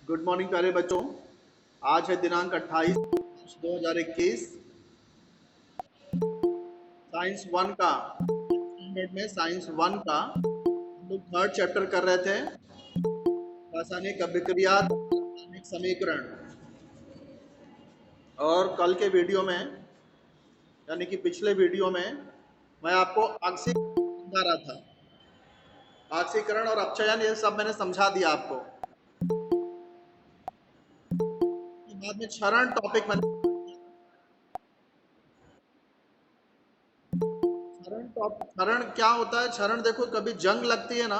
Good morning प्यारे बच्चों। आज है दिनांक 28 मार्च 2021। साइंस वन का स्टैंडर्ड में साइंस वन का हम लोग थर्ड चैप्टर कर रहे थे, रासायनिक अभिक्रिया रासायनिक समीकरण। और कल के वीडियो में यानी कि पिछले वीडियो में मैं आपको ऑक्सीकरण समझा रहा था। ऑक्सीकरण और अपचयन ये सब मैंने समझा दिया आपको। बाद में क्षरण टॉपिक मैंने क्षरण क्या होता है। क्षरण देखो, कभी जंग लगती है ना,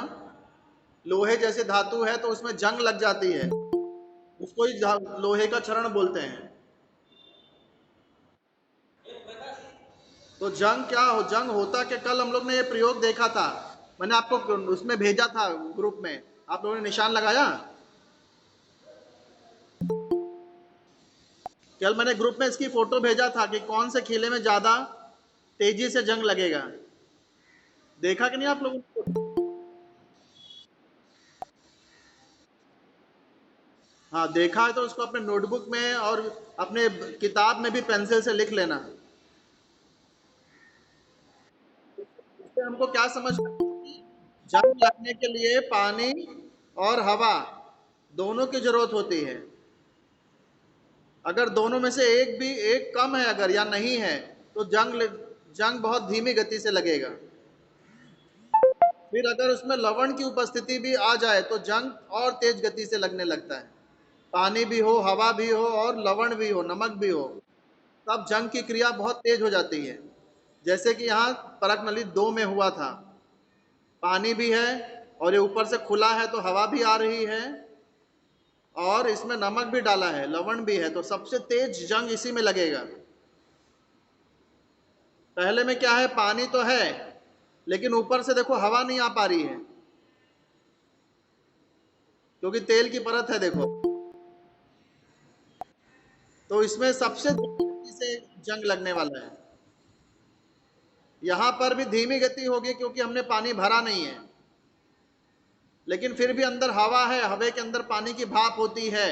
लोहे जैसे धातु है तो उसमें जंग लग जाती है, उसको ही लोहे का क्षरण बोलते हैं। तो जंग क्या हो, जंग होता कि कल हम लोग ने ये प्रयोग देखा था, मैंने आपको उसमें भेजा था ग्रुप में, आप लोगों ने निशान लगाया। कल मैंने ग्रुप में इसकी फोटो भेजा था कि कौन से खिले में ज्यादा तेजी से जंग लगेगा। देखा कि नहीं आप लोगों ने? हाँ, देखा है तो उसको अपने नोटबुक में और अपने किताब में भी पेंसिल से लिख लेना। इससे हमको क्या समझ में आया कि जंग लगने के लिए पानी और हवा दोनों की जरूरत होती है। अगर दोनों में से एक कम है अगर या नहीं है तो जंग बहुत धीमी गति से लगेगा। फिर अगर उसमें लवण की उपस्थिति भी आ जाए तो जंग और तेज गति से लगने लगता है। पानी भी हो, हवा भी हो और लवण भी हो, नमक भी हो, तब जंग की क्रिया बहुत तेज हो जाती है। जैसे कि यहाँ परख नली 2 में हुआ था, पानी भी है और ये ऊपर से खुला है तो हवा भी आ रही है और इसमें नमक भी डाला है, लवण भी है, तो सबसे तेज जंग इसी में लगेगा। पहले में क्या है, पानी तो है लेकिन ऊपर से देखो हवा नहीं आ पा रही है क्योंकि तेल की परत है देखो। तो इसमें सबसे तेजी से जंग लगने वाला है। यहां पर भी धीमी गति होगी क्योंकि हमने पानी भरा नहीं है, लेकिन फिर भी अंदर हवा है, हवा के अंदर पानी की भाप होती है,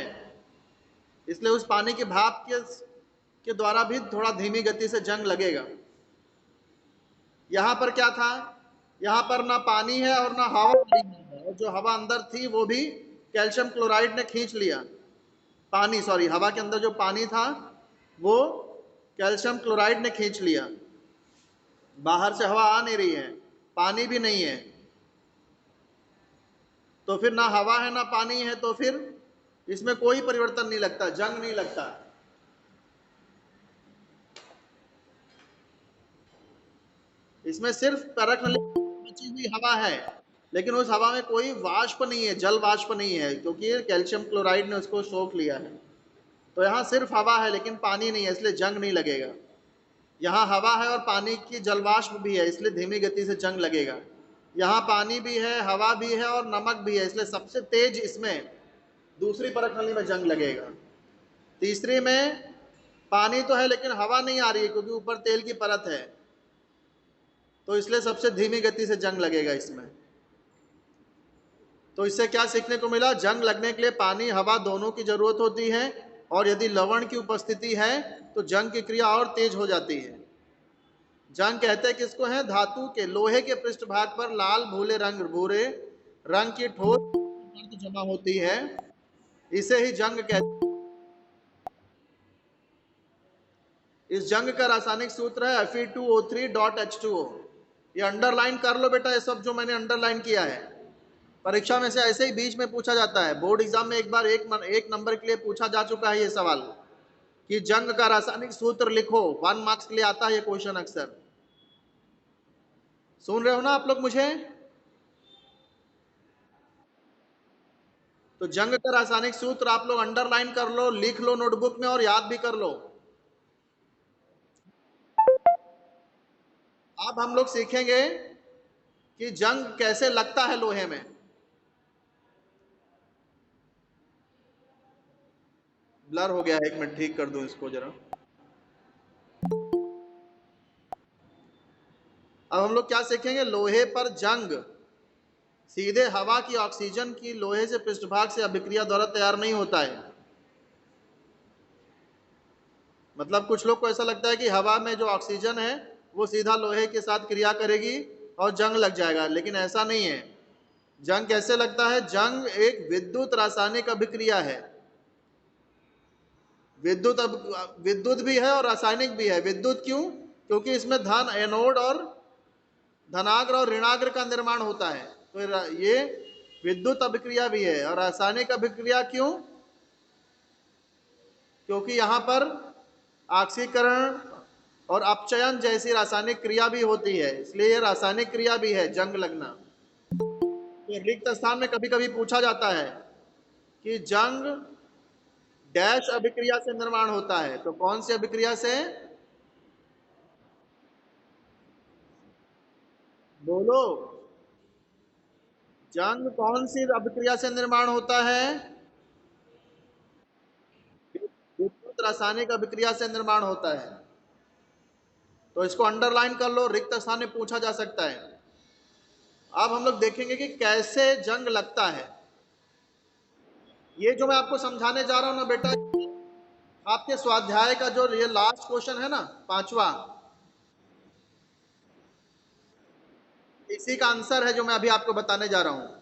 इसलिए उस पानी की भाप के द्वारा भी थोड़ा धीमी गति से जंग लगेगा। यहां पर क्या था, यहां पर ना पानी है और ना हवा है, और जो हवा अंदर थी वो भी कैल्शियम क्लोराइड ने खींच लिया। पानी, सॉरी, हवा के अंदर जो पानी था वो कैल्शियम क्लोराइड ने खींच लिया। बाहर से हवा आ नहीं रही है, पानी भी नहीं है, तो फिर ना हवा है ना पानी है, तो फिर इसमें कोई परिवर्तन नहीं लगता, जंग नहीं लगता। इसमें सिर्फ परख बची हुई हवा है, लेकिन उस हवा में कोई वाष्प नहीं है, जल वाष्प नहीं है, क्योंकि कैल्शियम क्लोराइड ने उसको सोख लिया है। तो यहाँ सिर्फ हवा है लेकिन पानी नहीं है, इसलिए जंग नहीं लगेगा। यहाँ हवा है और पानी की जलवाष्प भी है, इसलिए धीमी गति से जंग लगेगा। यहाँ पानी भी है, हवा भी है और नमक भी है, इसलिए सबसे तेज इसमें दूसरी परख नली में जंग लगेगा। तीसरी में पानी तो है लेकिन हवा नहीं आ रही है क्योंकि ऊपर तेल की परत है, तो इसलिए सबसे धीमी गति से जंग लगेगा इसमें। तो इससे क्या सीखने को मिला, जंग लगने के लिए पानी हवा दोनों की जरूरत होती है, और यदि लवण की उपस्थिति है तो जंग की क्रिया और तेज हो जाती है। जंग कहते हैं किसको है, धातु के, लोहे के पृष्ठभाग पर लाल भूरे रंग की ठोस परत जमा होती है, इसे ही जंग कहते हैं। इस जंग का रासायनिक सूत्र है Fe2O3.H2O। ये अंडरलाइन कर लो बेटा, ये सब जो मैंने अंडरलाइन किया है। परीक्षा में से ऐसे ही बीच में पूछा जाता है, बोर्ड एग्जाम में एक बार एक नंबर के लिए पूछा जा चुका है ये सवाल कि जंग का रासायनिक सूत्र लिखो। 1 मार्क्स के लिए आता है ये क्वेश्चन अक्सर। सुन रहे हो ना आप लोग मुझे? तो जंग का रासायनिक सूत्र आप लोग अंडरलाइन कर लो, लिख लो नोटबुक में और याद भी कर लो। अब हम लोग सीखेंगे कि जंग कैसे लगता है लोहे में। ब्लर हो गया है, एक मिनट ठीक कर दूं इसको जरा। अब हम लोग क्या सीखेंगे, लोहे पर जंग सीधे हवा की ऑक्सीजन की लोहे से पृष्ठभाग से अभिक्रिया द्वारा तैयार नहीं होता है। मतलब कुछ लोग को ऐसा लगता है कि हवा में जो ऑक्सीजन है वो सीधा लोहे के साथ क्रिया करेगी और जंग लग जाएगा, लेकिन ऐसा नहीं है। जंग कैसे लगता है? जंग एक विद्युत रासायनिक अभिक्रिया है। विद्युत भी है और रासायनिक भी है। विद्युत क्यों? क्योंकि इसमें धन एनोड और धनाग्र और ऋणाग्र का निर्माण होता है, तो ये विद्युत अभिक्रिया भी है। और रासायनिक अभिक्रिया क्यों? क्योंकि यहाँ पर ऑक्सीकरण और अपचयन जैसी रासायनिक क्रिया भी होती है, इसलिए ये रासायनिक क्रिया भी है जंग लगना। तो रिक्त स्थान में कभी कभी पूछा जाता है कि जंग डैश अभिक्रिया से निर्माण होता है, तो कौन सी अभिक्रिया से? बोलो। जंग कौन सी अभिक्रिया से निर्माण होता है? विद्युत रासायनिक अभिक्रिया से निर्माण होता है। तो इसको अंडरलाइन कर लो, रिक्त स्थान में पूछा जा सकता है। अब हम लोग देखेंगे कि कैसे जंग लगता है। ये जो मैं आपको समझाने जा रहा हूं ना बेटा, आपके स्वाध्याय का जो ये लास्ट क्वेश्चन है ना, पांचवा, इसी का आंसर है जो मैं अभी आपको बताने जा रहा हूं।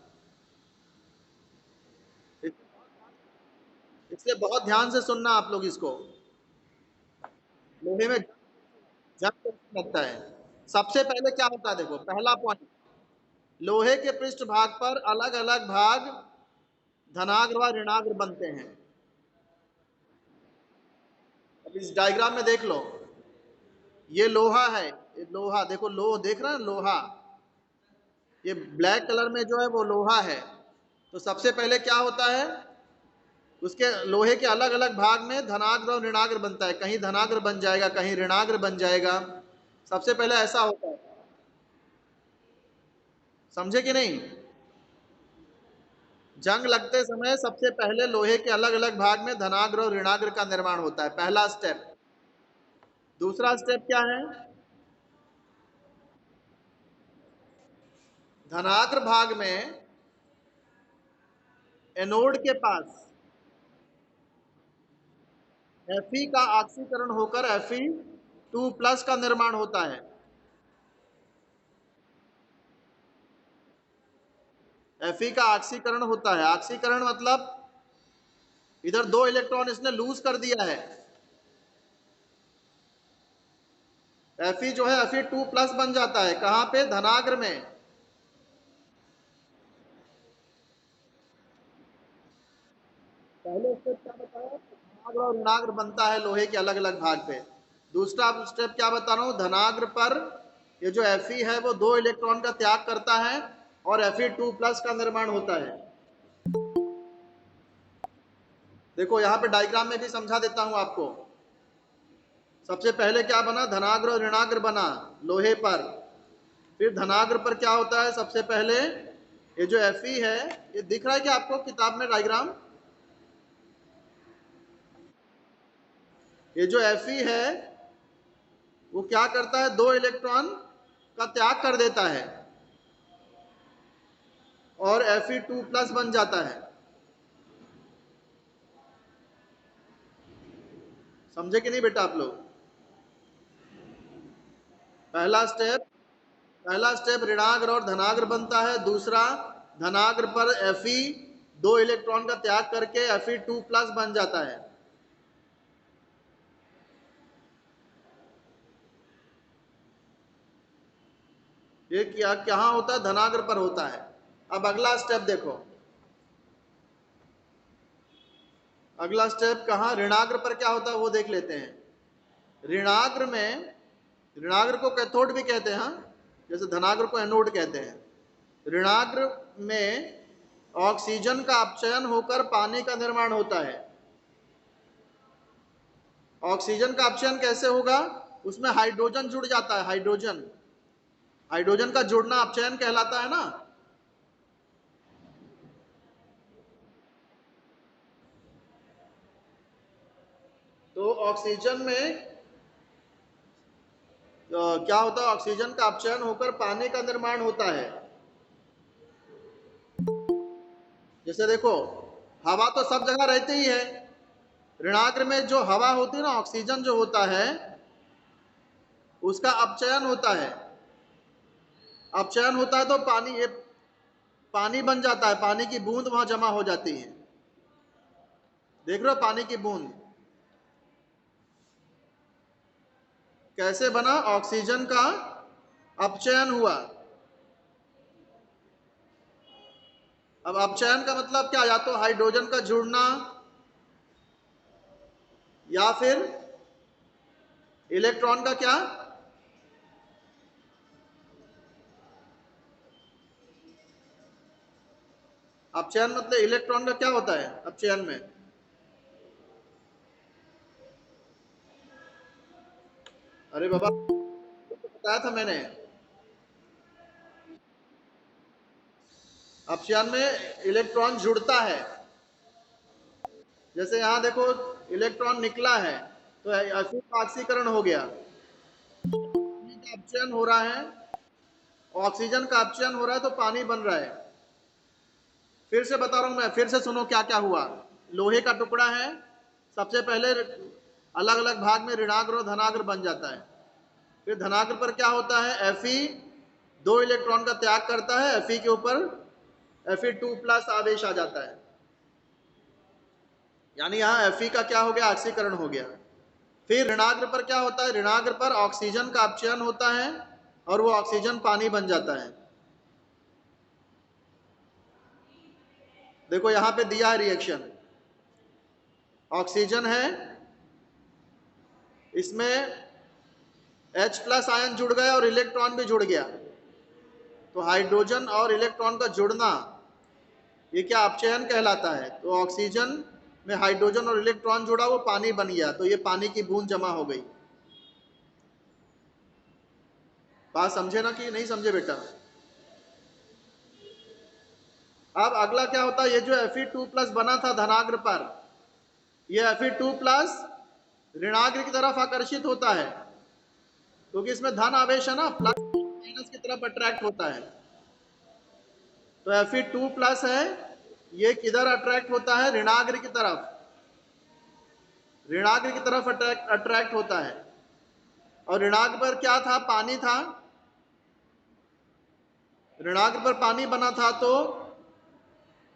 इसलिए बहुत ध्यान से सुनना आप लोग इसको। लोहे में जंग कैसे लगता है? सबसे पहले क्या होता है, देखो पहला पॉइंट, लोहे के पृष्ठभाग पर अलग अलग भाग धनाग्र व ऋणाग्र बनते हैं। अब इस डायग्राम में देख लो, ये लोहा है, ये लोहा देखो, लोह देख रहा है, लोहा, ये ब्लैक कलर में जो है वो लोहा है। तो सबसे पहले क्या होता है, उसके लोहे के अलग अलग भाग में धनाग्र और ऋणाग्र बनता है। कहीं धनाग्र बन जाएगा, कहीं ऋणाग्र बन जाएगा। सबसे पहले ऐसा होता है, समझे कि नहीं? जंग लगते समय सबसे पहले लोहे के अलग अलग भाग में धनाग्र और ऋणाग्र का निर्माण होता है, पहला स्टेप। दूसरा स्टेप क्या है? धनाग्र भाग में एनोड के पास Fe का ऑक्सीकरण होकर Fe2+ का निर्माण होता है। Fe का ऑक्सीकरण होता है। ऑक्सीकरण मतलब इधर 2 इलेक्ट्रॉन इसने लूज कर दिया है। Fe जो है Fe2+ बन जाता है, कहां पे? धनाग्र में। पहले स्टेप क्या बताया? धनाग्र और ऋणाग्र बनता है लोहे के अलग अलग भाग पे। दूसरा स्टेप क्या बता रहा हूं, धनाग्र पर ये जो Fe है वो 2 इलेक्ट्रॉन का त्याग करता है और Fe2+ का निर्माण होता है। देखो यहां पे डायग्राम में भी समझा देता हूं आपको। सबसे पहले क्या बना? धनाग्र और ऋणाग्र बना लोहे पर। फिर धनाग्र पर क्या होता है? सबसे पहले ये जो Fe है, ये दिख रहा है कि आपको किताब में डायग्राम? ये जो Fe है वो क्या करता है? 2 इलेक्ट्रॉन का त्याग कर देता है और Fe2+ बन जाता है। समझे कि नहीं बेटा आप लोग? पहला स्टेप पहला स्टेप ऋणाग्र और धनाग्र बनता है। दूसरा, धनाग्र पर Fe 2 इलेक्ट्रॉन का त्याग करके Fe2+ बन जाता है। ये क्या कहाँ होता है? धनाग्र पर होता है। अब अगला स्टेप देखो, अगला स्टेप कहाँ? ऋणाग्र पर क्या होता है वो देख लेते हैं। ऋणाग्र में, ऋणाग्र को कैथोड भी कहते हैं, हाँ? जैसे धनाग्र को एनोड कहते हैं। ऋणाग्र में ऑक्सीजन का अपचयन होकर पानी का निर्माण होता है। ऑक्सीजन का अपचयन कैसे होगा? उसमें हाइड्रोजन जुड़ जाता है, हाइड्रोजन, हाइड्रोजन का जुड़ना अपचयन कहलाता है ना। तो ऑक्सीजन में क्या होता है? ऑक्सीजन का अपचयन होकर पानी का निर्माण होता है। जैसे देखो, हवा तो सब जगह रहती ही है। ऋणाग्र में जो हवा होती है ना, ऑक्सीजन जो होता है, उसका अपचयन होता है। अपचयन होता है तो पानी, ये पानी बन जाता है, पानी की बूंद वहां जमा हो जाती है। देख रहे हो पानी की बूंद कैसे बना? ऑक्सीजन का अपचयन हुआ। अब अपचयन का मतलब क्या? या तो हाइड्रोजन का जुड़ना, या फिर इलेक्ट्रॉन का क्या? अपचयन मतलब इलेक्ट्रॉन का क्या होता है अपचयन में? अरे बाबा, तो बताया था मैंने। अपचयन में इलेक्ट्रॉन जुड़ता है। जैसे यहां देखो, इलेक्ट्रॉन निकला है तो अशुद्ध ऑक्सीकरण हो गया। पानी का अपचयन हो रहा है, ऑक्सीजन का अपचयन हो रहा है तो पानी बन रहा है। फिर से बता रहा हूं मैं, फिर से सुनो क्या क्या हुआ। लोहे का टुकड़ा है, सबसे पहले अलग अलग भाग में ऋणाग्र और धनाग्र बन जाता है। फिर धनाग्र पर क्या होता है? Fe दो इलेक्ट्रॉन का त्याग करता है, Fe के ऊपर Fe2+ आवेश आ जाता है। यानी यहाँ Fe का क्या हो गया? ऑक्सीकरण हो गया। फिर ऋणाग्र पर क्या होता है? ऋणाग्र पर ऑक्सीजन का अपचयन होता है और वो ऑक्सीजन पानी बन जाता है। देखो यहां पे दिया है रिएक्शन, ऑक्सीजन है, इसमें H+ आयन जुड़ गया और इलेक्ट्रॉन भी जुड़ गया। तो हाइड्रोजन और इलेक्ट्रॉन का जुड़ना, ये क्या? अपचयन कहलाता है। तो ऑक्सीजन में हाइड्रोजन और इलेक्ट्रॉन जुड़ा, वो पानी बन गया, तो ये पानी की बूंद जमा हो गई। बात समझे ना कि नहीं समझे बेटा? अब अगला क्या होता है? ये जो Fe2+ बना था धनाग्र पर, ये Fe2+ ऋणाग्र की तरफ आकर्षित होता है, क्योंकि इसमें धन आवेश है ना, प्लस माइनस की तरफ अट्रैक्ट होता है। तो Fe2+ है, ये किधर अट्रैक्ट होता है? ऋणाग्र की तरफ। ऋणाग्र की तरफ अट्रैक्ट होता है। और ऋणाग्र पर क्या था? पानी था। ऋणाग्र पर पानी बना था, तो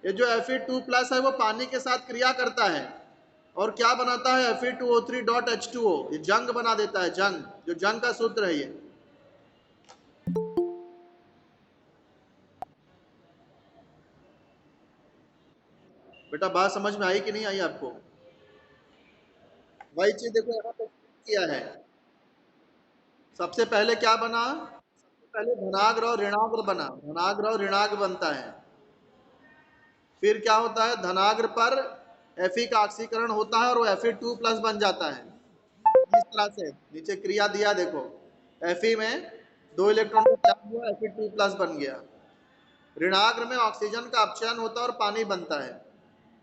ये जो Fe2+ है वो पानी के साथ क्रिया करता है और क्या बनाता है? Fe2O3.H2O, ये जंग बना देता है। जंग, जो जंग का सूत्र है ये। बेटा बात समझ में आई कि नहीं आई आपको? वही चीज देखो यहाँ पे किया है। सबसे पहले क्या बना? सबसे पहले धनाग्र और ऋणाग्र बना, धनाग्र और ऋणाग्र बनता है। फिर क्या होता है? धनाग्र पर Fe का ऑक्सीकरण होता है और वो Fe2+ बन जाता है। इस तरह से नीचे क्रिया दिया देखो, Fe में दो इलेक्ट्रॉन को त्याग हुआ, Fe2+ बन गया। ऋणाग्र में ऑक्सीजन का अपचयन होता है और पानी बनता है,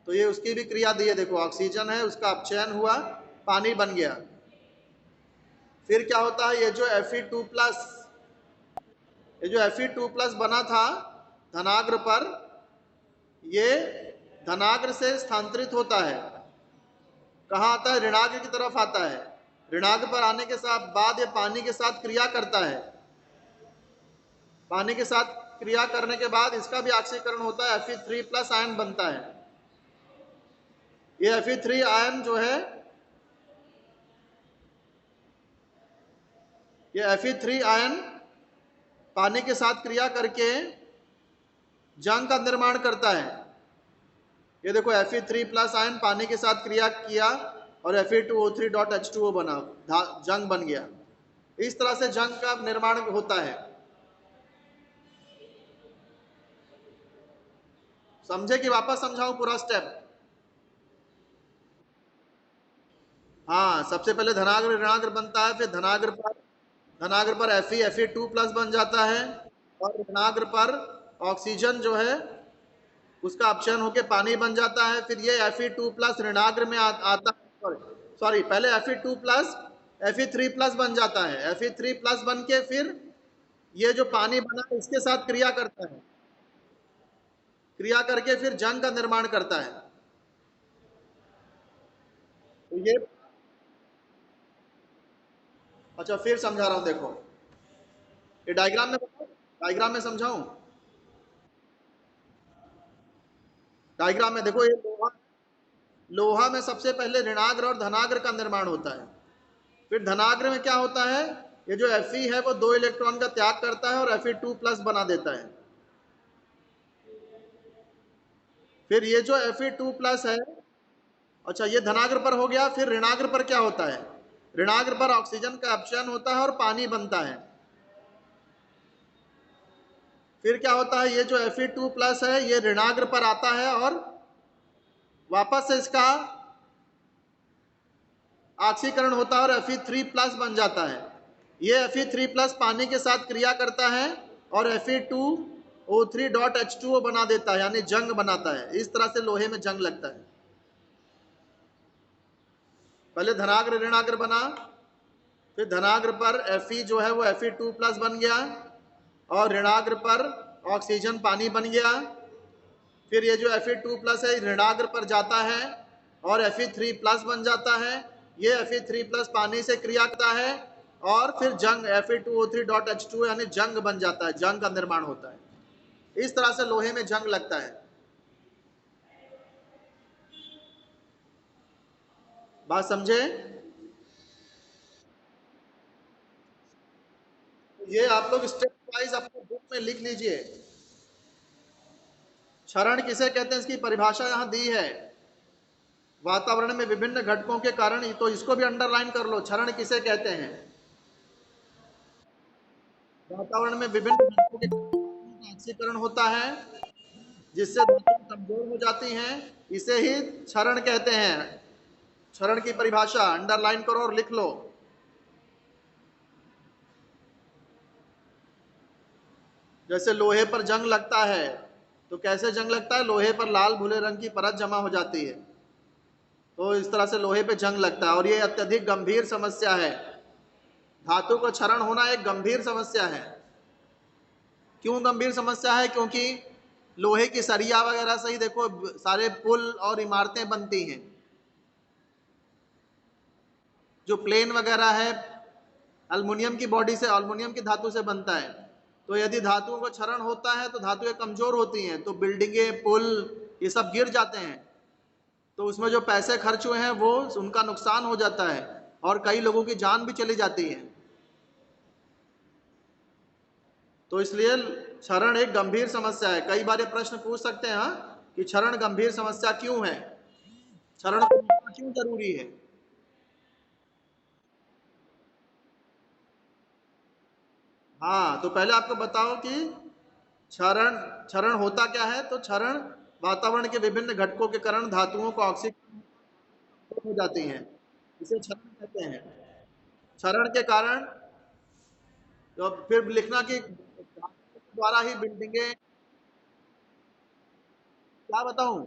तो ये उसकी भी क्रिया दी है देखो, ऑक्सीजन है, उसका अपचयन हुआ, पानी बन गया। फिर क्या होता है? ये जो Fe2+, ये जो Fe2+ बना था धनाग्र पर, ये धनाग्र से स्थानांतरित होता है। कहाँ आता है? ऋणाग्र की तरफ आता है। ऋणाग्र पर आने के साथ बाद ये पानी के साथ क्रिया करता है। पानी के साथ क्रिया करने के बाद इसका भी ऑक्सीकरण होता है, Fe3+ आयन बनता है। ये Fe3 आयन जो है, ये Fe3 आयन पानी के साथ क्रिया करके जंग का निर्माण करता है। ये देखो Fe3+ आयन पानी के साथ क्रिया किया और Fe2O3.H2O बना, जंग बन गया। इस तरह से जंग का निर्माण होता है। समझे कि वापस समझाऊं पूरा स्टेप? हाँ, सबसे पहले धनाग्र ऋणाग्र बनता है, फिर धनाग्र पर Fe2+ बन जाता है और ऋणाग्र पर ऑक्सीजन जो है उसका अपचयन होकर पानी बन जाता है। फिर ये Fe2+ ऋणाग्र में आता है, सॉरी पहले Fe2+ Fe3+ बन जाता है। Fe3+ बन के फिर ये जो पानी बना है इसके साथ क्रिया करता है। क्रिया करके फिर जंग का निर्माण करता है। तो ये, अच्छा फिर समझा रहा हूं, देखो ये डायग्राम में बताओ, डायग्राम में समझाऊं? डायग्राम में देखो, ये लोहा, लोहा में सबसे पहले ऋणाग्र और धनाग्र का निर्माण होता है। फिर धनाग्र में क्या होता है, ये जो Fe है वो 2 इलेक्ट्रॉन का त्याग करता है और Fe2+ बना देता है। फिर ये जो Fe2+ है, अच्छा ये धनाग्र पर हो गया। फिर ऋणाग्र पर क्या होता है, ऋणाग्र पर ऑक्सीजन का अपचयन होता है और पानी बनता है। फिर क्या होता है, ये जो Fe2+ है ये ऋणाग्र पर आता है और वापस से इसका ऑक्सीकरण होता है और Fe3+ बन जाता है। ये Fe3+ पानी के साथ क्रिया करता है और Fe2O3.H2O बना देता है, यानी जंग बनाता है। इस तरह से लोहे में जंग लगता है। पहले धनाग्र ऋणाग्र बना, फिर धनाग्र पर Fe जो है वो Fe2+ बन गया और ऋणाग्र पर ऑक्सीजन पानी बन गया। फिर ये जो Fe2+ है ऋणाग्र पर जाता है और Fe3+ बन जाता है। ये Fe3+ पानी से क्रिया करता है और फिर जंग Fe2O3.H2O यानी जंग बन जाता है, जंग का निर्माण होता है। इस तरह से लोहे में जंग लगता है। बात समझे? ये आप लोग स्टेप वाइज अपने बुक में लिख लीजिए। क्षरण किसे कहते हैं, इसकी परिभाषा यहां दी है। वातावरण में विभिन्न घटकों के कारण, तो इसको भी अंडरलाइन कर लो, क्षरण किसे कहते हैं। वातावरण में विभिन्न घटकों के कारण ऑक्सीकरण होता है जिससे धातुएं कमजोर हो जाती हैं, इसे ही क्षरण कहते हैं। क्षरण की परिभाषा अंडरलाइन करो और लिख लो। जैसे लोहे पर जंग लगता है, तो कैसे जंग लगता है, लोहे पर लाल भूरे रंग की परत जमा हो जाती है, तो इस तरह से लोहे पे जंग लगता है। और ये अत्यधिक गंभीर समस्या है। धातु का क्षरण होना एक गंभीर समस्या है। क्यों गंभीर समस्या है, क्योंकि लोहे की सरिया वगैरह से ही देखो सारे पुल और इमारतें बनती हैं। जो प्लेन वगैरह है अल्युमिनियम की बॉडी से, अल्युमिनियम की धातु से बनता है। तो यदि धातुओं का क्षरण होता है तो धातुएं कमजोर होती हैं, तो बिल्डिंगें, पुल, ये सब गिर जाते हैं। तो उसमें जो पैसे खर्च हुए हैं वो, उनका नुकसान हो जाता है और कई लोगों की जान भी चली जाती है। तो इसलिए क्षरण एक गंभीर समस्या है। कई बार ये प्रश्न पूछ सकते हैं, हाँ, कि क्षरण गंभीर समस्या क्यों है, क्षरण को रोकना क्यों जरूरी है। हाँ, तो पहले आपको बताओ कि क्षरण, क्षरण होता क्या है। तो क्षरण वातावरण के विभिन्न घटकों के कारण धातुओं को ऑक्सीकरण हो जाती हैं, इसे क्षरण कहते हैं। क्षरण के कारण, तो फिर लिखना कि धातुओं के द्वारा ही बिल्डिंगें, क्या बताऊं।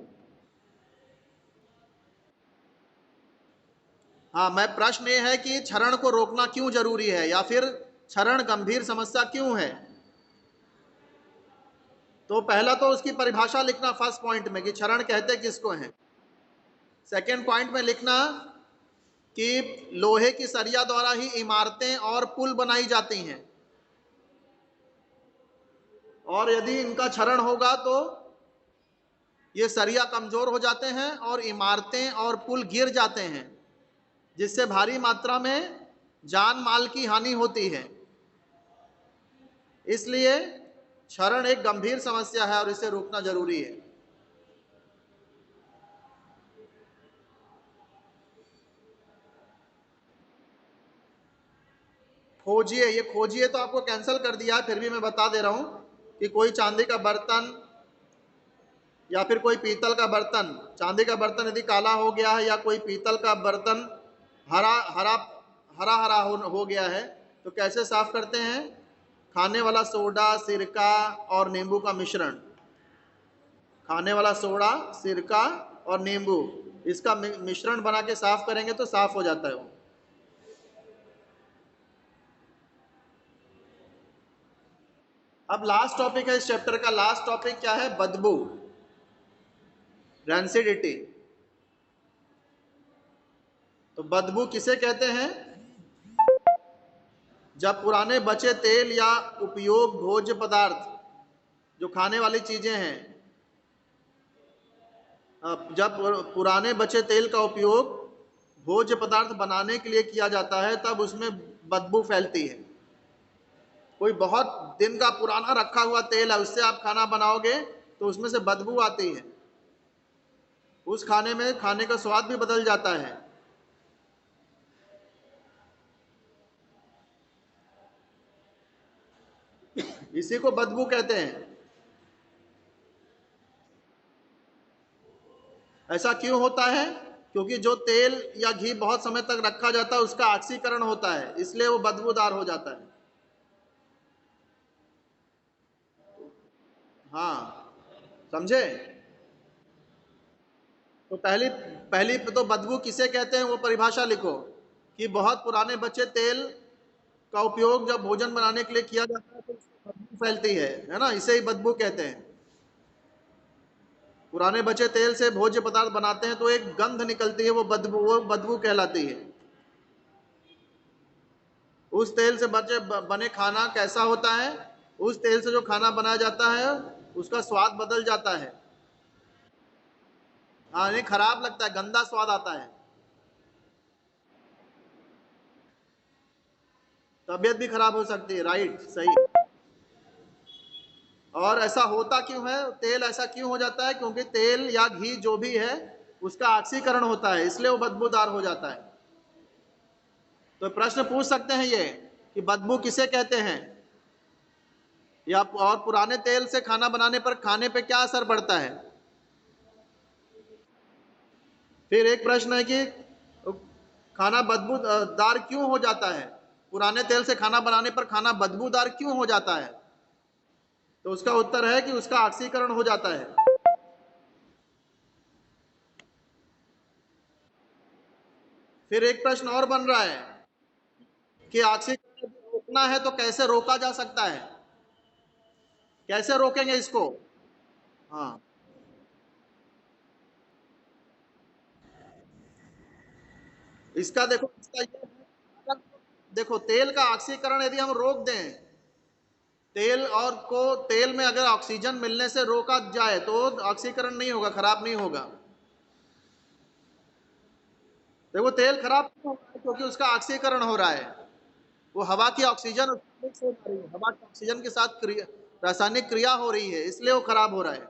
हाँ, मैं, प्रश्न ये है कि क्षरण को रोकना क्यों जरूरी है या फिर क्षरण गंभीर समस्या क्यों है। तो पहला तो उसकी परिभाषा लिखना फर्स्ट पॉइंट में कि क्षरण कहते किसको हैं। सेकंड पॉइंट में लिखना कि लोहे की सरिया द्वारा ही इमारतें और पुल बनाई जाती हैं और यदि इनका क्षरण होगा तो ये सरिया कमजोर हो जाते हैं और इमारतें और पुल गिर जाते हैं, जिससे भारी मात्रा में जान माल की हानि होती है। इसलिए क्षरण एक गंभीर समस्या है और इसे रोकना जरूरी है। खोजिए, ये खोजिए तो आपको कैंसिल कर दिया है, फिर भी मैं बता दे रहा हूं कि कोई चांदी का बर्तन या फिर कोई पीतल का बर्तन, चांदी का बर्तन यदि काला हो गया है या कोई पीतल का बर्तन हरा हरा हरा हरा हो गया है, तो कैसे साफ करते हैं। खाने वाला सोडा, सिरका और नींबू का मिश्रण, खाने वाला सोडा, सिरका और नींबू, इसका मिश्रण बना के साफ करेंगे तो साफ हो जाता है वो। अब लास्ट टॉपिक है इस चैप्टर का, लास्ट टॉपिक क्या है, बदबू। रैंसिडिटी। तो बदबू किसे कहते हैं? जब पुराने बचे तेल या उपयोग भोज्य पदार्थ, जो खाने वाली चीजें हैं, जब पुराने बचे तेल का उपयोग भोज्य पदार्थ बनाने के लिए किया जाता है तब उसमें बदबू फैलती है। कोई बहुत दिन का पुराना रखा हुआ तेल है, उससे आप खाना बनाओगे तो उसमें से बदबू आती है। उस खाने में खाने का स्वाद भी बदल जाता है। इसी को बदबू कहते हैं। ऐसा क्यों होता है? क्योंकि जो तेल या घी बहुत समय तक रखा जाता है उसका ऑक्सीकरण होता है, इसलिए वो बदबूदार हो जाता है। हाँ, समझे? तो पहली पहली तो बदबू किसे कहते हैं वो परिभाषा लिखो, कि बहुत पुराने बचे तेल का उपयोग जब भोजन बनाने के लिए किया जाता है तो उससे बदबू फैलती है ना, इसे ही बदबू कहते हैं। पुराने बचे तेल से भोज्य पदार्थ बनाते हैं तो एक गंध निकलती है, वो बदबू कहलाती है। उस तेल से बचे बने खाना कैसा होता है? उस तेल से जो खाना बनाया जाता है उसका स्वाद बदल जाता है। हाँ, नहीं खराब लगता है, गंदा स्वाद आता है, तबीयत भी खराब हो सकती है। राइट, सही। और ऐसा होता क्यों है? तेल ऐसा क्यों हो जाता है? क्योंकि तेल या घी जो भी है उसका ऑक्सीकरण होता है, इसलिए वो बदबूदार हो जाता है। तो प्रश्न पूछ सकते हैं ये कि बदबू किसे कहते हैं, या और पुराने तेल से खाना बनाने पर खाने पे क्या असर पड़ता है। फिर एक प्रश्न है कि खाना बदबूदार क्यों हो जाता है? पुराने तेल से खाना बनाने पर खाना बदबूदार क्यों हो जाता है? तो उसका उत्तर है कि उसका ऑक्सीकरण हो जाता है। फिर एक प्रश्न और बन रहा है कि ऑक्सीकरण रोकना है तो कैसे रोका जा सकता है? कैसे रोकेंगे इसको? हाँ, इसका देखो, इसका ये है, अगर देखो तेल का ऑक्सीकरण यदि हम रोक दें, तेल में अगर ऑक्सीजन मिलने से रोका जाए तो ऑक्सीकरण नहीं होगा, खराब नहीं होगा। देखो तेल खराब क्यों हो रहा है? क्योंकि उसका ऑक्सीकरण हो रहा है। वो हवा की ऑक्सीजन उसमें मिक्स हो जा रही है, हवा की ऑक्सीजन के साथ रासायनिक क्रिया हो रही है, इसलिए वो खराब हो रहा है।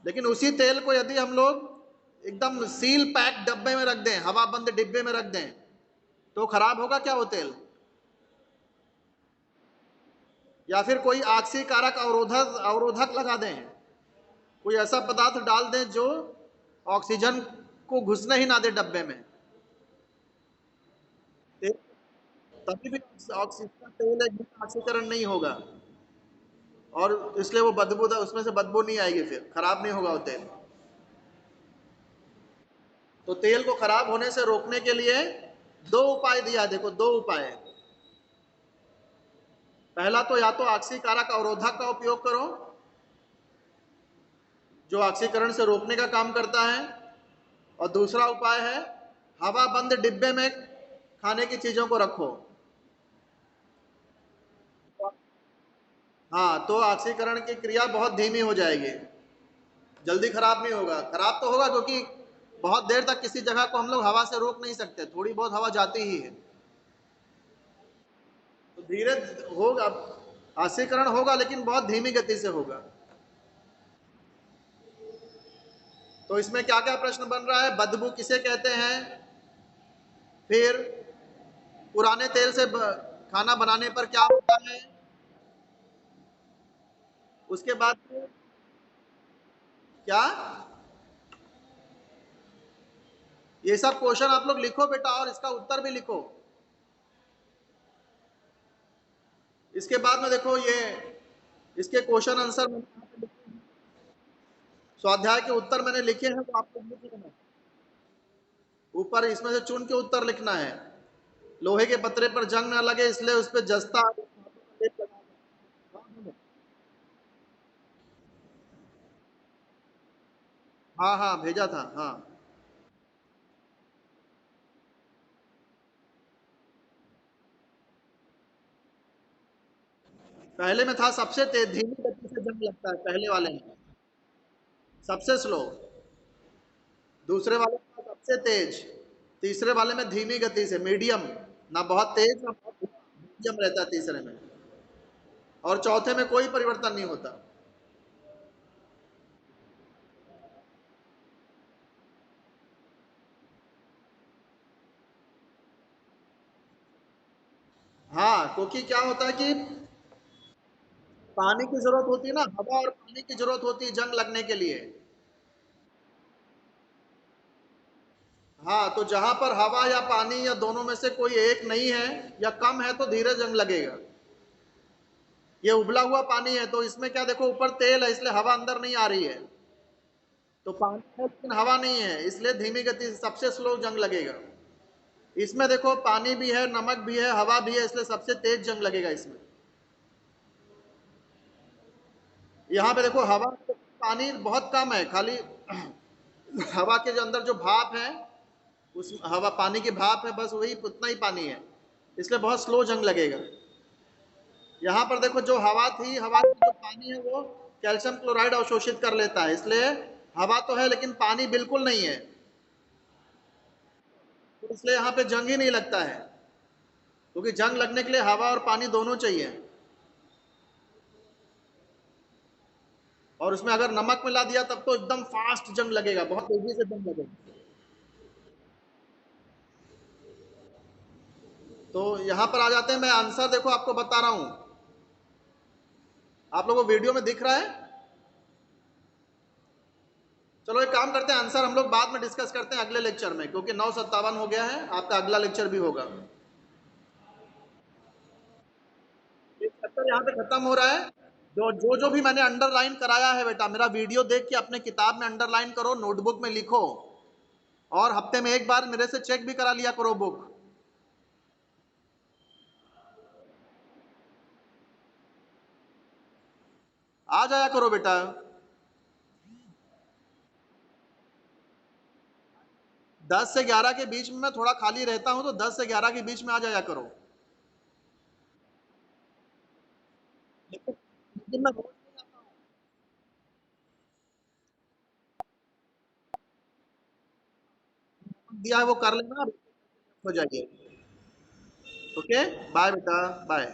लेकिन उसी तेल को यदि हम लोग एकदम सील पैक डब्बे में रख दें, हवा बंद डिब्बे में रख दें, तो खराब होगा क्या वो तेल? या फिर कोई ऑक्सीकारक अवरोधक अवरोधक लगा दें, कोई ऐसा पदार्थ डाल दें जो ऑक्सीजन को घुसने ही ना दे डब्बे में, तभी भी ऑक्सीजन तेल एक ऑक्सीकरण नहीं होगा, और इसलिए वो बदबू, उसमें से बदबू नहीं आएगी, फिर खराब नहीं होगा वो तेल। तो तेल को खराब होने से रोकने के लिए दो उपाय दिया, देखो दो उपाय। पहला तो या तो ऑक्सीकारक अवरोधक का उपयोग करो जो ऑक्सीकरण से रोकने का काम करता है, और दूसरा उपाय है हवा बंद डिब्बे में खाने की चीजों को रखो। हाँ, तो ऑक्सीकरण की क्रिया बहुत धीमी हो जाएगी, जल्दी खराब नहीं होगा। खराब तो होगा क्योंकि बहुत देर तक किसी जगह को हम लोग हवा से रोक नहीं सकते, थोड़ी बहुत हवा जाती ही है, तो धीरे होगा, ऑक्सीकरण होगा लेकिन बहुत धीमी गति से होगा। तो इसमें क्या क्या प्रश्न बन रहा है? बदबू किसे कहते हैं, फिर पुराने तेल से खाना बनाने पर क्या होता है, उसके बाद क्या, ये सब क्वेश्चन आप लोग लिखो बेटा, और इसका उत्तर भी लिखो। इसके बाद में देखो ये इसके क्वेश्चन आंसर स्वाध्याय के उत्तर मैंने लिखे हैं, वो आपको लिख लेना, ऊपर इसमें से चुन के उत्तर लिखना है। लोहे के पत्रे पर जंग ना लगे इसलिए उस पर जस्ता हाँ हाँ भेजा था, हाँ। पहले में था सबसे तेज, धीमी गति से जंग लगता है पहले वाले में, सबसे स्लो। दूसरे वाले में था सबसे तेज। तीसरे वाले में धीमी गति से, मीडियम। ना बहुत तेज ना बहुत धीमा, मीडियम रहता है तीसरे में। और चौथे में कोई परिवर्तन नहीं होता। हाँ, क्योंकि क्या होता है कि पानी की जरूरत होती है ना, हवा और पानी की जरूरत होती है जंग लगने के लिए। हाँ, तो जहां पर हवा या पानी या दोनों में से कोई एक नहीं है या कम है तो धीरे जंग लगेगा। ये उबला हुआ पानी है तो इसमें क्या देखो, ऊपर तेल है इसलिए हवा अंदर नहीं आ रही है। तो पानी है लेकिन हवा नहीं है, इसलिए धीमी गति से सबसे स्लो जंग लगेगा। इसमें देखो पानी भी है, नमक भी है, हवा भी है, इसलिए सबसे तेज जंग लगेगा इसमें। यहाँ पे देखो हवा, पानी बहुत कम है, खाली हवा के जो अंदर जो भाप है, उस हवा पानी की भाप है, बस वही उतना ही पानी है, इसलिए बहुत स्लो जंग लगेगा। यहाँ पर देखो जो हवा थी, हवा में जो पानी है वो कैल्शियम क्लोराइड अवशोषित कर लेता है, इसलिए हवा तो है लेकिन पानी बिल्कुल नहीं है, तो इसलिए यहाँ पे जंग ही नहीं लगता है। क्योंकि जंग लगने के लिए हवा और पानी दोनों चाहिए। और उसमें अगर नमक मिला दिया तब तो एकदम फास्ट जंग लगेगा, बहुत तेजी से जंग लगेगा। तो यहाँ पर आ जाते हैं, मैं आंसर देखो आपको बता रहा हूँ। आप लोगों को वीडियो में दिख रहा है? चलो एक काम करते हैं, आंसर हम लोग बाद में डिस्कस करते हैं अगले लेक्चर में, क्योंकि 9:57 हो गया है, आपका अगला लेक्चर भी होगा। ये चैप्टर यहाँ पे खत्म हो रहा है। जो भी मैंने अंडरलाइन कराया है बेटा, मेरा वीडियो देख के अपने किताब में अंडरलाइन करो, नोटबुक में लिखो, और हफ्ते में एक बार मेरे से चेक भी करा लिया करो बुक। आ जाया करो बेटा। 10 से 11 के बीच में मैं थोड़ा खाली रहता हूँ, तो 10 से 11 के बीच में आ जाया करो। लेकिन मैं रोज नहीं आता हूँ। दिया है वो कर लेना, हो जाइए। ओके, बाय बेटा, बाय।